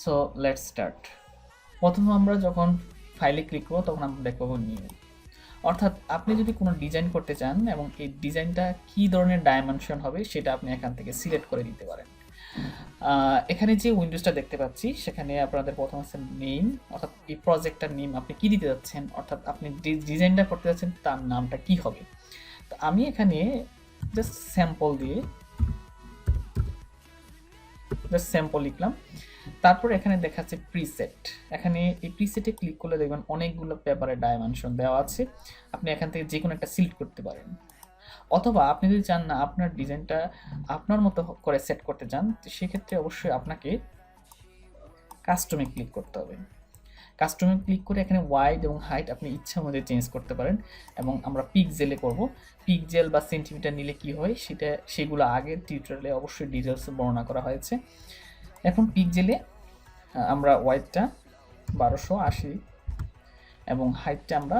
So let's start. প্রথমে আমরা যখন ফাইলে ক্লিক করব তখন আমরা দেখব নিউ। অর্থাৎ আপনি যদি কোনো ডিজাইন করতে চান এবং এই ডিজাইনটা কী ধরনের ডাইমেনশন হবে সেটা আপনি এখান থেকে সিলেক্ট করে দিতে পারেন। এখানে যে উইন্ডোজটা দেখতে পাচ্ছি সেখানে আপনাদের প্রথম আছে নেম, অর্থাৎ এই প্রজেক্টটার নেম আপনি কী দিতে যাচ্ছেন, অর্থাৎ আপনি ডিজাইনটা করতে যাচ্ছেন তার নামটা কি হবে। তো আমি এখানে জাস্ট স্যাম্পল লিখলাম। তারপর এখানে দেখাচ্ছে প্রিসেট। এখানে এই প্রিসেটে ক্লিক করলে দেখবেন অনেকগুলো পেপারের ডাইমেনশন দেওয়া আছে, আপনি এখান থেকে যে কোনো একটা সিলেক্ট করতে পারেন। অথবা আপনি যদি চান না আপনার ডিজাইনটা আপনার মতো করে সেট করতে চান, তো সেক্ষেত্রে অবশ্যই আপনাকে কাস্টমে ক্লিক করতে হবে। কাস্টমে ক্লিক করে এখানে ওয়াইড এবং হাইট আপনি ইচ্ছা মতো চেঞ্জ করতে পারেন, এবং আমরা পিক্সেলে করব। পিক্সেল বা সেন্টিমিটার নিলে কি হয় সেগুলো আগের টিউটোরিয়ালে অবশ্যই ডিটেলসে বর্ণনা করা হয়েছে। এখন পিক্সেলে আমরা ওয়াইডটা 1280 এবং হাইটটা আমরা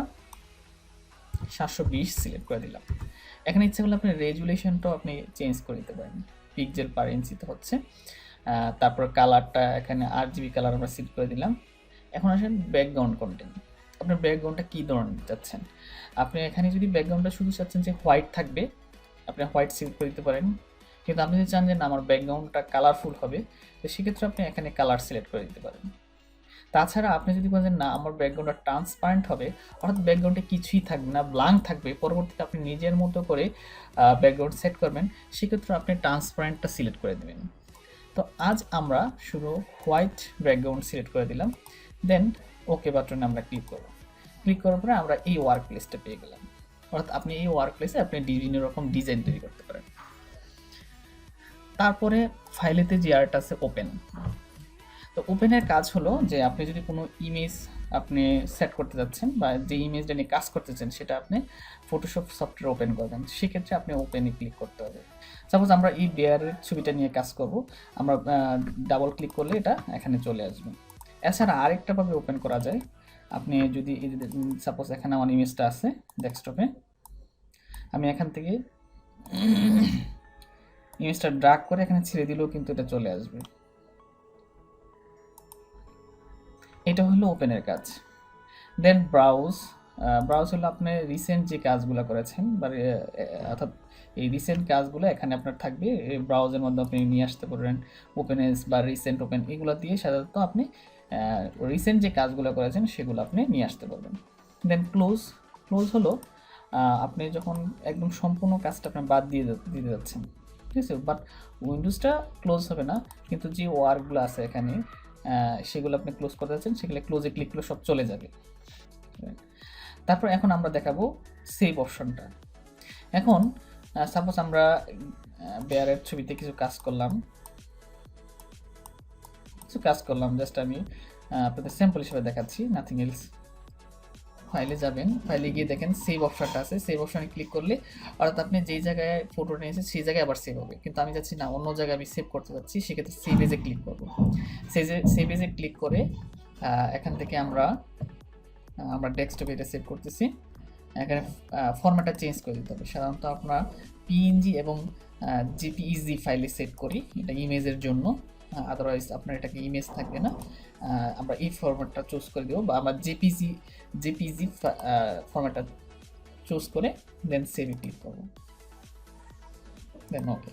720 সিলেক্ট করে দিলাম। এখানে ইচ্ছা করলে আপনি রেজুলেশনটাও আপনি চেঞ্জ করে দিতে পারেন, পিক্সেল পার ইঞ্চিতে হচ্ছে। তারপর কালারটা এখানে RGB কালার আমরা সিলেক্ট করে দিলাম। এখন আসেন ব্যাকগ্রাউন্ড কন্টেন্ট। আপনার ব্যাকগ্রাউন্ডটা কী ধরনের চাচ্ছেন। আপনি এখানে যদি ব্যাকগ্রাউন্ডটা শুধু চাচ্ছেন যে হোয়াইট থাকবে, আপনি হোয়াইট সিলেক্ট করে দিতে পারেন। কিন্তু আপনি যদি চান যে না আমার ব্যাকগ্রাউন্ডটা কালারফুল হবে, তো সেক্ষেত্রে আপনি এখানে কালার সিলেক্ট করে দিতে পারেন। তাছাড়া আপনি যদি বলেন না আমার ব্যাকগ্রাউন্ডটা ট্রান্সপারেন্ট হবে, অর্থাৎ ব্যাকগ্রাউন্ডে কিছুই থাকবে না, ব্ল্যাঙ্ক থাকবে, পরবর্তীতে আপনি নিজের মতো করে ব্যাকগ্রাউন্ড সেট করবেন, সেক্ষেত্রে আপনি ট্রান্সপারেন্টটা সিলেক্ট করে দেবেন। তো আজ আমরা শুধু হোয়াইট ব্যাকগ্রাউন্ড সিলেক্ট করে দিলাম, দেন ওকে বাটনে আমরা ক্লিক করব। ক্লিক করার পরে আমরা এই ওয়ার্ক প্লেসটা পেয়ে গেলাম। অর্থাৎ আপনি এই ওয়ার্ক প্লেসে আপনি বিভিন্ন রকম ডিজাইন তৈরি করতে পারেন। তারপরে ফাইলেতে যে আর্ট আছে ওপেন। তো ওপেনের কাজ হলো যে আপনি যদি কোনো ইমেজ আপনি সেট করতে যাচ্ছেন বা যে ইমেজটা নিয়ে কাজ করতে চান সেটা আপনি ফটোশপ সফটওয়্যার ওপেন করবেন, সেক্ষেত্রে আপনি ওপেনে ক্লিক করতে হবে। সাপোজ আমরা এই বেয়ারের ছবিটা নিয়ে কাজ করব, আমরা ডাবল ক্লিক করলে এটা এখানে চলে আসবে। এছাড়া আরেকটাভাবে ওপেন করা যায়, আপনি যদি সাপোজ এখানে আমার ইমেজটা আছে ডেস্কটপে, আমি এখান থেকে ইমেজটা ড্র্যাগ করে এখানে ছেড়ে দিলেও কিন্তু এটা চলে আসবে। এটা হলো ওপেনের কাজ। দেন ব্রাউজ হলো আপনি রিসেন্ট যে কাজগুলো করেছেন বা অর্থাৎ এই রিসেন্ট কাজগুলো এখানে আপনার থাকবে, এই ব্রাউজের মধ্যে আপনি নিয়ে আসতে পারবেন। ওপেনেস বা রিসেন্ট ওপেন এগুলো দিয়ে সাধারণত আপনি রিসেন্ট যে কাজগুলো করেছেন সেগুলো আপনি নিয়ে আসতে পারবেন। দেন ক্লোজ হলো আপনি যখন একদম সম্পূর্ণ কাজটা আপনি বাদ দিতে যাচ্ছেন, ঠিক আছে, বাট উইন্ডোজটা ক্লোজ হবে না, কিন্তু যে ওয়ার্কগুলো আছে এখানে সেগুলো আপনি ক্লোজ করতে যাচ্ছেন, সেগুলো ক্লোজে ক্লিক করলে সব চলে যাবে। তারপর এখন আমরা দেখাবো সেভ অপশনটা। এখন সাপোজ আমরা বেয়ারের ছবিতে কিছু কাজ করলাম, জাস্ট আমি আপনাদের স্যাম্পল হিসেবে দেখাচ্ছি, নাথিং এলস। ফাইলে যাবেন, ফাইলে গিয়ে দেখেন সেভ অপশনটা আছে, সেভ অপশনে ক্লিক করলে অর্থাৎ আপনি যেই জায়গায় ফটো নিয়েছেন সেই জায়গায় আবার সেভ হবে। কিন্তু আমি যাচ্ছি না, অন্য জায়গায় আমি সেভ করতে যাচ্ছি, সেক্ষেত্রে সেভ এজে ক্লিক করবো। সেভ এজে ক্লিক করে এখান থেকে আমরা ডেস্কটপে এটা সেভ করতেছি। এখানে ফরম্যাটটা চেঞ্জ করে দিতে হবে। সাধারণত আমরা পিএনজি এবং জেপিইজি ফাইলে সেভ করি, এটা ইমেজের জন্য, আদারওয়াইজ আপনার এটাকে ইমেজ থাকবে না। আমরা এই ফরম্যাটটা চুজ করে দেবো, বা আমরা জেপিজি ফরম্যাটটা চুজ করে দেন সেভে ক্লিক করবো, দেন ওকে।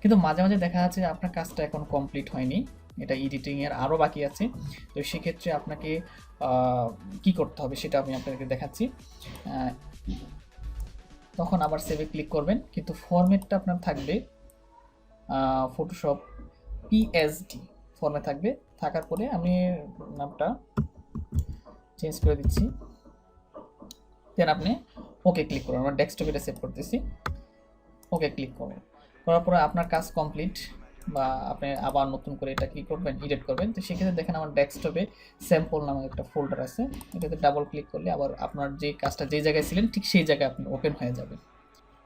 কিন্তু মাঝে মাঝে দেখা যাচ্ছে যে আপনার কাজটা এখন কমপ্লিট হয়নি, এটা এডিটিংয়ের আরও বাকি আছে। তো সেক্ষেত্রে আপনাকে কি করতে হবে সেটা আমি আপনাদেরকে দেখাচ্ছি। তখন আবার সেভে ক্লিক করবেন, কিন্তু ফরম্যাটটা আপনার থাকবে ফটোশপ পিএসডি ফর্মে থাকবে। থাকার পরে আমি নামটা চেঞ্জ করে দিচ্ছি, দেন আপনি ওকে ক্লিক করুন। আমরা ডেস্কটপে এটা সেভ করতেছি, ওকে ক্লিক করুন। করার পরে আপনার কাজ কমপ্লিট, বা আপনি আবার নতুন করে এটা কি করবেন, এডিট করবেন। তো সেক্ষেত্রে দেখেন আমার ডেস্কটপে স্যাম্পল নামে একটা ফোল্ডার আছে, এটাতে ডাবল ক্লিক করলে আবার আপনার যে কাজটা যে জায়গায় ছিলেন ঠিক সেই জায়গায় আপনি ওপেন হয়ে যাবে।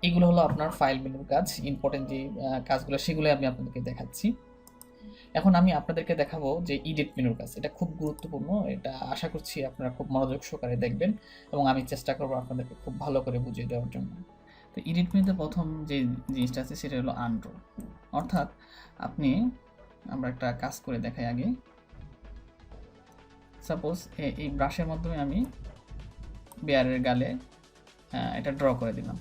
এগুলো হলো আপনার ফাইল মেনুর কাজ, ইম্পর্টেন্ট যে কাজগুলো সেগুলো আমি আপনাদেরকে দেখাচ্ছি। এখন আমি আপনাদেরকে দেখাবো যে এডিট মেনুর কাজ, এটা খুব গুরুত্বপূর্ণ, এটা আশা করছি আপনারা খুব মনোযোগ সহকারে দেখবেন এবং আমি চেষ্টা করবো আপনাদেরকে খুব ভালো করে বুঝিয়ে দেওয়ার জন্য। তো এডিট মেনুতে প্রথম যে জিনিসটা আছে সেটা হলো আনড্র। অর্থাৎ আমরা একটা কাজ করে দেখাই আগে। সাপোজ এই ব্রাশের মাধ্যমে আমি বেয়ারের গালে এটা ড্র করে দিলাম।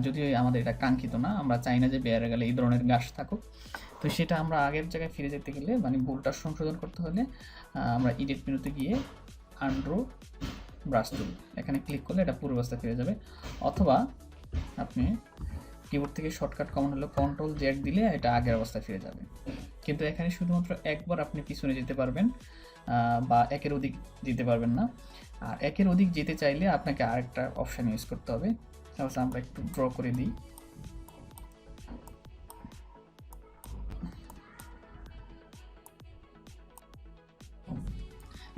যদিও আমাদের এটা কাঙ্ক্ষিত না, আমরা চাই না যে বেয়ারের গালে এই ধরনের ঘাস থাকুক। তো সেটা আমরা আগের জায়গায় ফিরে যেতে গেলে, মানে ভুলটা সংশোধন করতে হলে আমরা এডিট মেনুতে গিয়ে আনড্র ব্রাশ টুল এখানে ক্লিক করলে এটা পূর্বাবস্থায় ফিরে যাবে। অথবা আপনি কিবোর্ড থেকে শর্টকাট কমান্ড হলো Ctrl-Z দিলে এটা আগের অবস্থায় ফিরে যাবে। কিন্তু এখানে শুধুমাত্র একবার আপনি পিছনে যেতে পারবেন, বা একের অধিক যেতে পারবেন না। আর একের অধিক যেতে চাইলে আপনাকে আরেকটা অপশান ইউজ করতে হবে। তাহলে আমরা একটু ড্র করে দিই।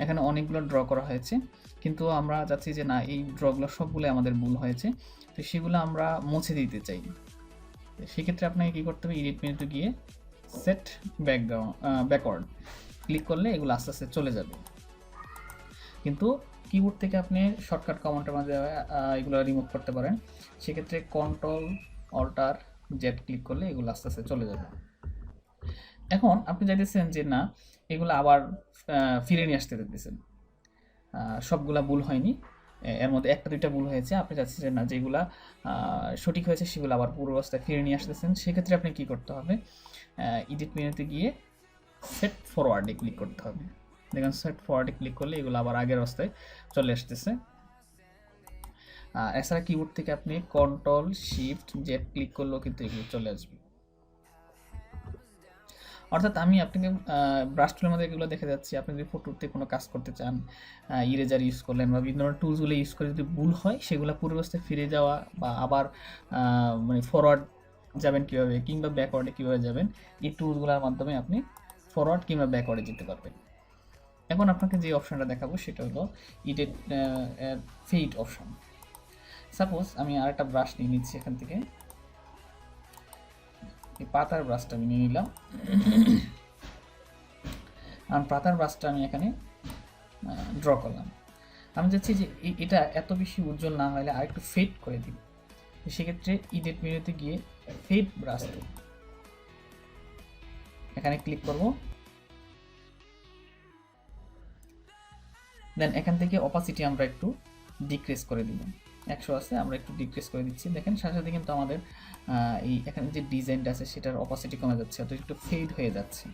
এখানে অনেকগুলো ড্র করা হয়েছে, কিন্তু আমরা চাচ্ছি যে না, এই ড্রগুলো সবগুলো আমাদের ভুল হয়েছে, তো সেগুলো আমরা মুছে দিতে চাই। সেক্ষেত্রে আপনাকে কী করতে হবে, এডিট মেনুতে গিয়ে সেট ব্যাকওয়ার্ড ক্লিক করলে এগুলো আস্তে আস্তে চলে যাবে। কিন্তু কিবোর্ড থেকে আপনি শর্টকাট কমান্ডের মাঝে এগুলো রিমুভ করতে পারেন। সেক্ষেত্রে Ctrl-Alt-Z ক্লিক করলে এগুলো আস্তে আস্তে চলে যাবে। এখন আপনি চাইতেছেন যে না, এগুলো আবার ফিরে নিয়ে আসতে চাইতেছেন, সবগুলা ভুল হয়নি, এর মধ্যে একটা দুইটা ভুল হয়েছে, আপনি চাচ্ছেন যে না, যেগুলা সঠিক হয়েছে সেগুলো আবার পূর্বাবস্থায় ফিরে নিয়ে আসতেছেন। সেক্ষেত্রে আপনি কী করতে হবে, এডিট মেনুতে গিয়ে সেট ফরওয়ার্ডে ক্লিক করতে হবে। দেখুন সেট ফরওয়ার্ডে ক্লিক করলে এগুলো আবার আগের অবস্থায় চলে আসতেছে। এছাড়া কিবোর্ড থেকে আপনি Ctrl-Shift-Z ক্লিক করলেও কিন্তু এগুলো চলে আসবে। অর্থাৎ আমি আপনাকে ব্রাশ টুলের মধ্যে এগুলো দেখে যাচ্ছি, আপনি যদি ফটোতে কোনো কাজ করতে চান, ইরেজার ইউজ করলেন বা বিভিন্ন ধরনের টুলসগুলো ইউজ করে যদি ভুল হয়, সেগুলো পূর্বাবস্থায় ফিরে যাওয়া বা আবার মানে ফরওয়ার্ড যাবেন কীভাবে কিংবা ব্যাকওয়ার্ডে কীভাবে যাবেন, এই টুলসগুলোর মাধ্যমে আপনি ফরওয়ার্ড কিংবা ব্যাকওয়ার্ডে যেতে পারবেন। এখন আপনাকে যে অপশানটা দেখাবো সেটা হলো এডিট ফেড অপশান। সাপোজ আমি আরেকটা ব্রাশ নিয়ে নিচ্ছি, এখান থেকে এই পাতার ব্রাশটা আমি নিয়ে নিলাম। আর পাতার ব্রাশটা আমি এখানে ড্র করলাম। আমি চাচ্ছি যে এটা এত বেশি উজ্জ্বল না হলে আরেকটু ফেড করে দিই। সেক্ষেত্রে এডিট মেনুতে গিয়ে ফেড ব্রাশ টুল এখানে ক্লিক করব। দেন এখান থেকে অপাসিটি আমরা একটু ডিক্রিজ করে দিব। 100 আছে, আমরা একটু ডিক্রিজ করে দিচ্ছি। দেখেন সাথে সাথে কিন্তু আমাদের এই এখানে যে ডিজাইনটা আছে সেটার অপাসিটি কমে যাচ্ছে, অর্থাৎ একটু ফেড হয়ে যাচ্ছে।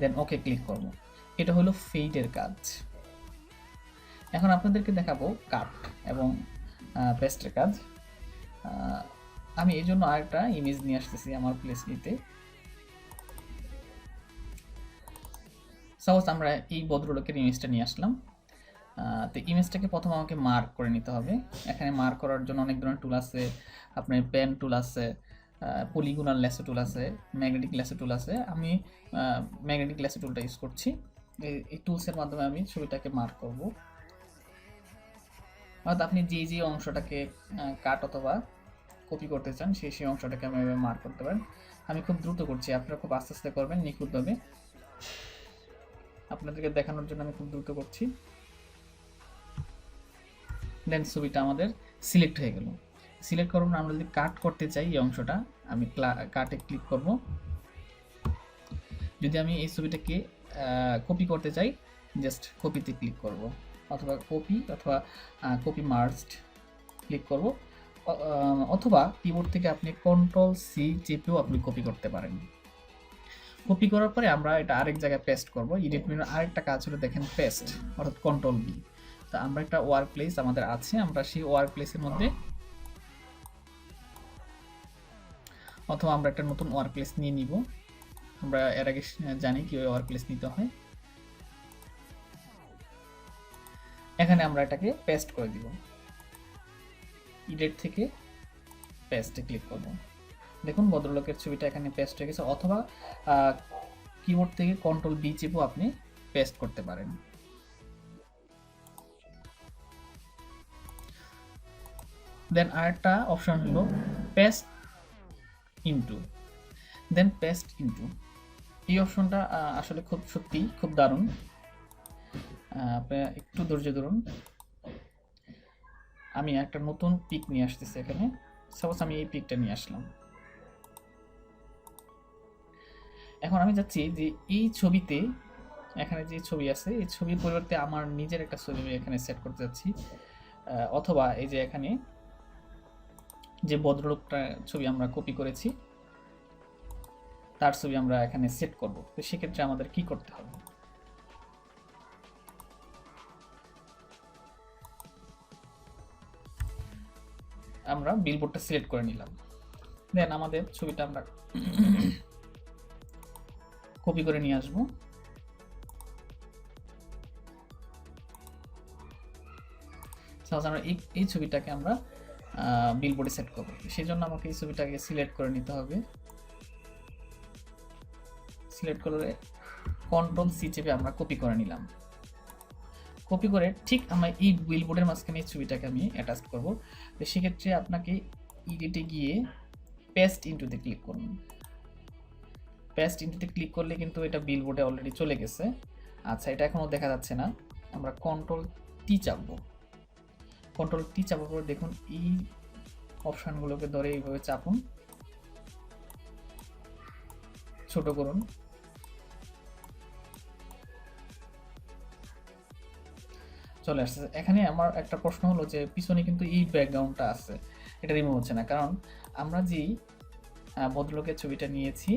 দেন ওকে ক্লিক করব। এটা হলো ফেডের কাজ। এখন আপনাদেরকে দেখাবো কাট এবং পেস্টের কাজ। আমি এই জন্য আরেকটা ইমেজ নিয়ে আসতেছি আমার প্লেস নিতে। সাপোজ আমরা এই ভদ্রলোকের ইমেজটা নিয়ে আসলাম। তো ইমেজটাকে প্রথমে আমাকে মার্ক করে নিতে হবে। এখানে মার্ক করার জন্য অনেক ধরনের টুল আছে, আপনার পেন টুল আছে, পলিগোনাল ল্যাসো টুল আছে, ম্যাগনেটিক ল্যাসো টুল আছে। আমি ম্যাগনেটিক ল্যাসো টুলটা ইউজ করছি। এই টুলসের মাধ্যমে আমি ছবিটাকে মার্ক করব। অর্থাৎ আপনি যে অংশটাকে কাট অথবা কপি করতে চান সেই অংশটাকে আমি মার্ক করতে পারেন। আমি খুব দ্রুত করছি, আপনারা খুব আস্তে আস্তে করবেন, নিখুঁতভাবে। আপনাদেরকে দেখানোর জন্য আমি খুব দ্রুত করছি। দেন ছবিটা আমাদের সিলেক্ট হয়ে গেল। সিলেক্ট করব না, আমরা যদি কাট করতে চাই এই অংশটা, আমি কাটে ক্লিক করব। যদি আমি এই ছবিটাকে কপি করতে চাই, জাস্ট কপিতে ক্লিক করব, অথবা কপি অথবা কপি মার্জড ক্লিক করব, অথবা কিবোর্ড থেকে আপনি Ctrl-C চেপেও আপনি কপি করতে পারেন। কপি করার পরে আমরা এটা আরেক জায়গায় পেস্ট করব। এডিট মেনুর আরেকটা কাজ হলো দেখেন পেস্ট, অর্থাৎ Ctrl-V। তো আমরা একটা ওয়ার্ক প্লেস আমাদের আছে, আমরা সেই ওয়ার্ক প্লেসের মধ্যে অথবা আমরা একটা নতুন ওয়ার্ক প্লেস নিয়ে নিব। আমরা এর আগে জানি কিভাবে ওয়ার্ক প্লেস নিতে হয়। এখানে আমরা এটাকে পেস্ট করে দিব। এডিট থেকে পেস্টে ক্লিক করব। দেখুন ভদ্রলোকের ছবিটা এখানে পেস্ট হয়ে গেছে। অথবা কিবোর্ড থেকে Ctrl-V চেপেও আপনি পেস্ট করতে পারেন। দেন আরেকটা অপশন হলো পেস্ট ইনটু। দেন পেস্ট ইনটু এই অপশনটা আসলে সত্যি খুব দারুণ। আপনারা একটু ধৈর্য ধরুন। আমি একটা নতুন পিক নিয়ে আসতেছি এখানে। সাপোজ আমি এই পিকটা নিয়ে আসলাম। এখন আমি যাচ্ছি যে এই ছবিতে, এখানে যে ছবি আছে এই ছবির পরিবর্তে আমার নিজের একটা ছবি আমি এখানে সেট করতে যাচ্ছি, অথবা এই যে এখানে যে ভদ্রলোকটা ছবি আমরা কপি করেছি তার ছবি আমরা এখানে সেট করব। তো সেক্ষেত্রে আমাদের কি করতে হবে, আমরা বিলবোর্ডটা সিলেক্ট করে নিলাম, দেন আমাদের ছবিটা আমরা কপি করে নিয়ে আসবো। সাপোজ আমরা এই ছবিটাকে আমরা বিলবোর্ডে সেট করব, সেই জন্য আমাকে এই ছবিটাকে সিলেক্ট করে নিতে হবে। সিলেক্ট করে কন্ট্রোল সি চেপে আমরা কপি করে নিলাম। কপি করে ঠিক আমরা এই বিলবোর্ডের মাঝখানে এই ছবিটাকে আমি অ্যাটাচ করব। তো সেক্ষেত্রে আপনাকে এডিটে গিয়ে পেস্ট ইনটুতে ক্লিক করুন। পেস্ট ইনটুতে ক্লিক করলে কিন্তু এটা বিলবোর্ডে অলরেডি চলে গেছে। আচ্ছা, এটা এখনও দেখা যাচ্ছে না, আমরা কন্ট্রোল টি চাপবো। কন্ট্রোল টি চাপার পর দেখুন এই অপশানগুলোকে ধরে এইভাবে চাপুন, ছোট করুন। চলে আসছে। এখানে আমার একটা প্রশ্ন হলো যে পিছনে কিন্তু এই ব্যাকগ্রাউন্ডটা আছে, এটা রিমুভ হচ্ছে না, কারণ আমরা যেই ভদ্রলোকের ছবিটা নিয়েছি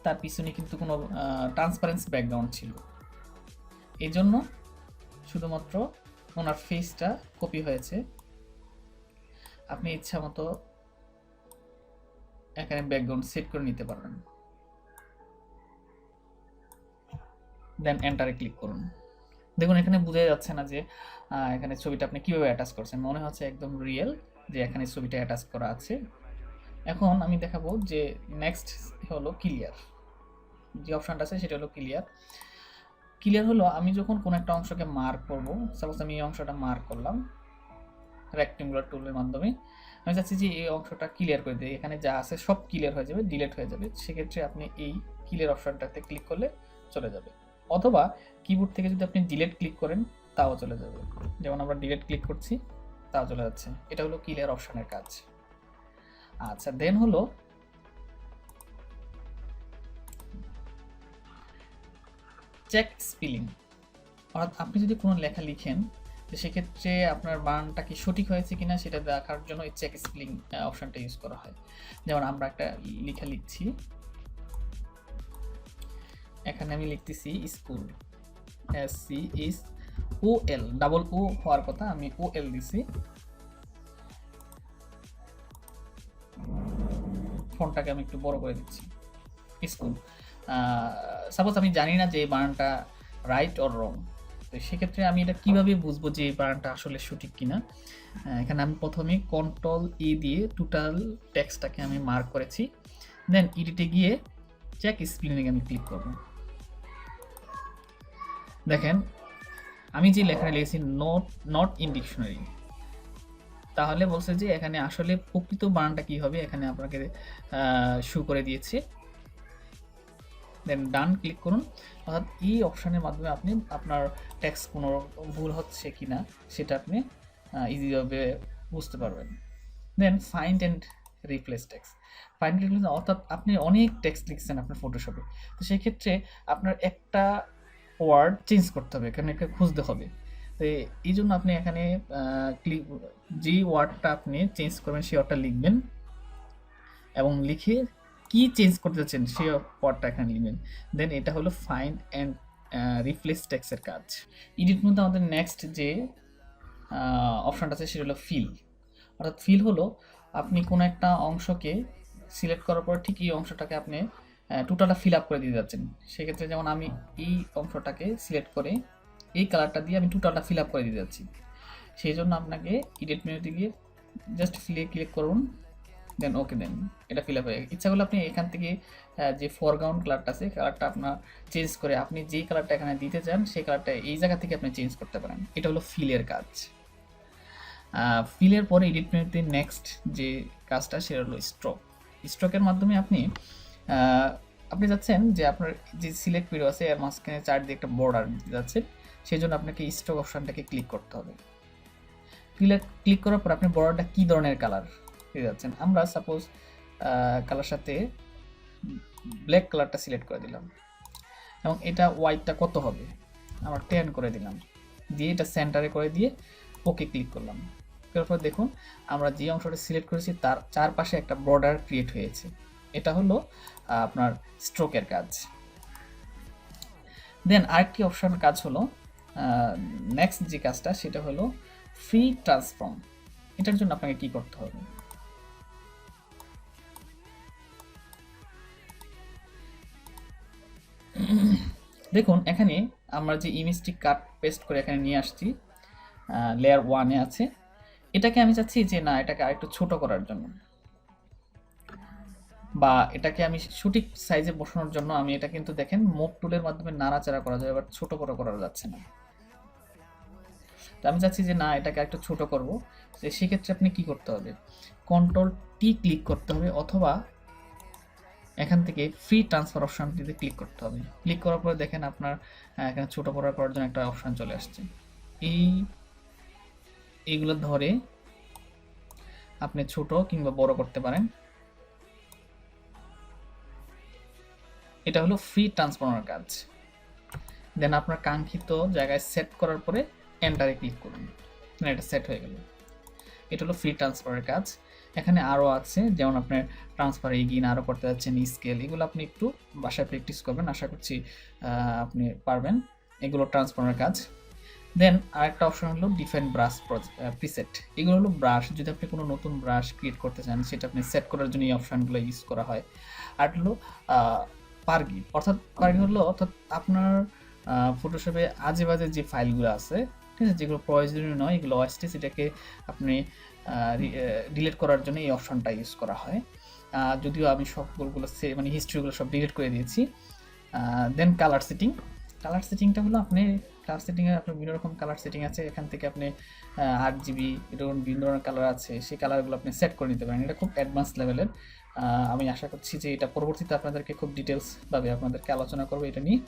তার পিছনে কিন্তু কোনো ট্রান্সপারেন্সি ব্যাকগ্রাউন্ড ছিল, এই জন্য শুধুমাত্র ওনার ফেসটা কপি হয়েছে। আপনি ইচ্ছা মতো এখানে ব্যাকগ্রাউন্ড সেট করে নিতে পারবেন, দেন এন্টারে ক্লিক করুন। দেখুন এখানে বোঝা যাচ্ছে না যে এখানে ছবিটা আপনি কিভাবে অ্যাটাচ করছেন, মনে হচ্ছে একদম রিয়েল যে এখানে ছবিটা অ্যাটাচ করা আছে। এখন আমি দেখাবো যে নেক্সট হলো ক্লিয়ার, যে অপশনটা আছে সেটা হলো ক্লিয়ার। ক্লিয়ার হলো আমি যখন কোনো একটা অংশকে মার্ক করব, সাপোজ আমি এই অংশটা মার্ক করলাম রেক্টেঙ্গুলার টুলের মাধ্যমে, আমি চাচ্ছি যে এই অংশটা ক্লিয়ার করে দিই, এখানে যা আছে সব ক্লিয়ার হয়ে যাবে, ডিলিট হয়ে যাবে। সেক্ষেত্রে আপনি এই ক্লিয়ার অপশনটাতে ক্লিক করলে চলে যাবে, অথবা কিবোর্ড থেকে যদি আপনি ডিলিট ক্লিক করেন তাও চলে যাবে। যেমন আমরা ডিলিট ক্লিক করছি তাও চলে যাচ্ছে। এটা হলো ক্লিয়ার অপশনের কাজ। আচ্ছা, দেন হলো চেক স্পেলিং, অর্থাৎ আপনি যদি কোনো লেখা লিখেন তো সেক্ষেত্রে আপনার বানানটা কি সঠিক হয়েছে কিনা সেটা দেখার জন্য এই চেক স্পেলিং অপশনটা ইউজ করা হয়। যেমন আমরা একটা লেখা লিখছি, এখানে আমি লিখতেছি স্কুল, SCOL, ডাবল ও হওয়ার কথা, আমি OL দিছি। ফন্টটাকে আমি একটু বড় করে দিচ্ছি, স্কুল। সাপোজ আমি জানি না যে এই বানানটা রাইট অর রং, তো সেক্ষেত্রে আমি এটা কিভাবে বুঝবো যে এই বানানটা আসলে সঠিক কিনা। এখানে আমি প্রথমে কন্ট্রোল ই দিয়ে টোটাল টেক্সটটাকে আমি মার্ক করেছি, দেন এডিটে গিয়ে চেক স্পেলিং আমি ক্লিক করব। দেখেন আমি যে লেখাটা লিখেছি নট ইন ডিকশনারি, তাহলে বলছে যে এখানে আসলে প্রকৃত বানানটা কি হবে এখানে আপনাকে শো করে দিয়েছে। দেন ডান ক্লিক করুন, অর্থাৎ এই অপশানের মাধ্যমে আপনি আপনার টেক্সট কোনো ভুল হচ্ছে কিনা সেটা আপনি ইজিভাবে বুঝতে পারবেন। Then find and replace text. Find replace অর্থাৎ আপনি অনেক টেক্সট লিখছেন আপনার ফটোশপে, তো সেক্ষেত্রে আপনার একটা ওয়ার্ড চেঞ্জ করতে হবে, এখানে একটা খুঁজতে হবে। তো এই জন্য আপনি এখানে যে ওয়ার্ডটা আপনি চেঞ্জ করবেন সেই ওয়ার্ডটা লিখবেন এবং লিখে কি চেঞ্জ করতে চাচ্ছেন সেই ওয়ার্ডটা এখানে লিখবেন। দেন এটা হলো ফাইন্ড অ্যান্ড রিপ্লেস টেক্সটের কাজ। এডিট মধ্যে আমাদের নেক্সট যে অপশনটা আছে সেটা হলো ফিল। অর্থাৎ ফিল হলো আপনি কোনো একটা অংশকে সিলেক্ট করার পর ঠিক এই অংশটাকে আপনি টোটালটা ফিল আপ করে দিয়ে যাচ্ছেন। সেক্ষেত্রে যেমন আমি এই অংশটাকে সিলেক্ট করে এই কালারটা দিয়ে আমি টোটালটা ফিল আপ করে দিয়ে যাচ্ছি, সেই জন্য আপনাকে এডিট মেনুতে গিয়ে জাস্ট ফিলে ক্লিক করুন, দেন ওকে, দেন এটা ফিল আপ হয়ে ইচ্ছা করলে আপনি এখান থেকে যে ফরগ্রাউন্ড কালারটা আছে কালারটা আপনার চেঞ্জ করে আপনি যেই কালারটা এখানে দিতে চান সেই কালারটা এই জায়গা থেকে আপনি চেঞ্জ করতে পারেন। এটা হলো ফিলের কাজ। ফিলের পরে এডিট মেনুতে নেক্সট যে কাজটা সেটা হলো স্ট্রোক। স্ট্রোকের মাধ্যমে আপনি যাচ্ছেন যে আপনার যে সিলেক্ট ভিডিও আছে এর মাঝখানে চারদিকে একটা বর্ডার দিতে যাচ্ছেন, সেই জন্য আপনাকে স্ট্রোক অপশনটাকে ক্লিক করতে হবে। ক্লিক করার পর আপনি বর্ডারটা কী ধরনের কালার দিতে যাচ্ছেন, আমরা সাপোজ কালার সাথে ব্ল্যাক কালারটা সিলেক্ট করে দিলাম এবং এটা ওয়াইটটা কত হবে আমরা 10 করে দিলাম, দিয়ে এটা সেন্টারে করে দিয়ে ওকে ক্লিক করলাম। এরপর দেখুন আমরা যে অংশটা সিলেক্ট করেছি তার চারপাশে একটা বর্ডার ক্রিয়েট হয়েছে। এটা হলো আপনার স্ট্রোকের কাজ। দেন আরেকটি অপশন কাজ হলো নেক্সট যে কাজটা সেটা হলো ফ্রি ট্রান্সফর্ম। এটার জন্য আপনাকে কি করতে হবে, দেখুন এখানে আমরা যে ইমেজটি কাট পেস্ট করে এখানে নিয়ে আসছি লেয়ার 1-এ আছে, এটাকে আমি চাচ্ছি যে না এটাকে আরেকটু ছোট করার জন্য, বা এটাকে আমি সঠিক সাইজে বসানোর জন্য আমি এটা কিন্তু দেখেন মুভ টুলের মাধ্যমে নাড়াচাড়া করা যায়, এবার ছোট বড় করা যাচ্ছে না। তো আমি চাচ্ছি যে না এটাকে একটু ছোট করব, তো সেক্ষেত্রে আপনি কি করতে হবে, কন্ট্রোল-T ক্লিক করতে হবে অথবা এখান থেকে ফ্রি ট্রান্সফার অপশনটিতে ক্লিক করতে হবে। ক্লিক করার পরে দেখেন আপনার এখানে ছোট বড় করার জন্য একটা অপশন চলে আসছে। এইগুলো ধরে আপনি ছোট কিংবা বড় করতে পারেন। এটা হলো ফ্রি ট্রান্সফর্মার কাজ। দেন আপনার কাঙ্ক্ষিত জায়গায় সেট করার পরে এন্টারে ক্লিক করুন, এটা সেট হয়ে গেল। এটা হলো ফ্রি ট্রান্সফারের কাজ। এখানে আরও আছে, যেমন আপনার ট্রান্সফার এগিন আরও করতে যাচ্ছেন, স্কেল, এগুলো আপনি একটু বাসায় প্র্যাকটিস করবেন, আশা করছি আপনি পারবেন। এগুলো ট্রান্সফারের কাজ। দেন আরেকটা অপশন হলো ডিফাইন ব্রাশ প্রিসেট। এগুলো হলো ব্রাশ, যদি আপনি কোনো নতুন ব্রাশ ক্রিয়েট করতে চান সেটা আপনি সেট করার জন্য এই অপশানগুলো ইউজ করা হয়। আর হলো পারগি, অর্থাৎ আপনার ফটোশপে আজে বাজে যে ফাইলগুলো আছে, ঠিক আছে, যেগুলো প্রয়োজনীয় নয়, এগুলো ওয়েস্টেজ, এটাকে আপনি ডিলিট করার জন্য এই অপশনটা ইউজ করা হয়। যদিও আমি সবগুলো মানে হিস্ট্রিগুলো সব ডিলিট করে দিয়েছি। দেন কালার সেটিংটা হলো আপনি কালার সেটিংয়ে আপনার বিভিন্ন রকম কালার সেটিং আছে, এখান থেকে আপনি 8GB এরকম বিভিন্ন ধরনের কালার আছে, সেই কালারগুলো আপনি সেট করে নিতে পারেন। এটা খুব অ্যাডভান্স লেভেলের। আমি আশা করছি যে এটা পরবর্তীতে আপনাদেরকে খুব ডিটেলসভাবে আপনাদেরকে আলোচনা করবো এটা নিয়ে।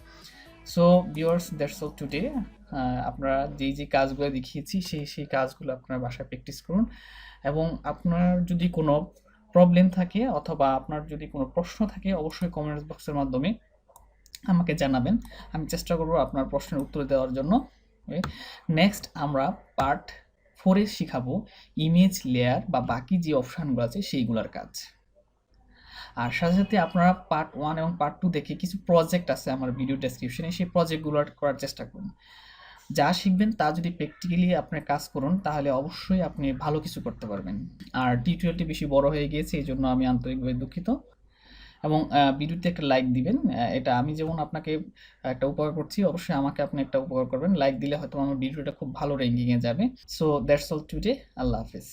So viewers, that's all today. আপনারা যে কাজগুলো দেখিয়েছি সেই কাজগুলো আপনার বাসায় প্র্যাকটিস করুন, এবং আপনার যদি কোনো প্রবলেম থাকে অথবা আপনার যদি কোনো প্রশ্ন থাকে অবশ্যই কমেন্টস বক্সের মাধ্যমে আমাকে জানাবেন, আমি চেষ্টা করব আপনার প্রশ্নের উত্তর দেওয়ার জন্য। নেক্সট আমরা পার্ট 4-এ শিখাবো ইমেজ লেয়ার বা বাকি যে অপশানগুলো আছে সেইগুলোর কাজ। আর সাথে সাথে আপনারা পার্ট 1 এবং পার্ট 2 দেখে কিছু প্রজেক্ট আছে আমার ভিডিও ডেসক্রিপশনে, সেই প্রজেক্টগুলো করার চেষ্টা করুন। যা শিখবেন তা যদি প্র্যাকটিক্যালি আপনি কাজ করুন তাহলে অবশ্যই আপনি ভালো কিছু করতে পারবেন। আর টিউটোরিয়ালটি বেশি বড় হয়ে গিয়েছে, এই জন্য আমি আন্তরিকভাবে দুঃখিত। এবং ভিডিওতে একটা লাইক দিবেন, এটা আমি যেমন আপনাকে একটা উপকার করছি, অবশ্যই আমাকে আপনি একটা উপকার করবেন। লাইক দিলে হয়তো আমার ভিডিওটা খুব ভালো র্যাঙ্কিংয়ে যাবে। So that's all today. আল্লাহ হাফেজ।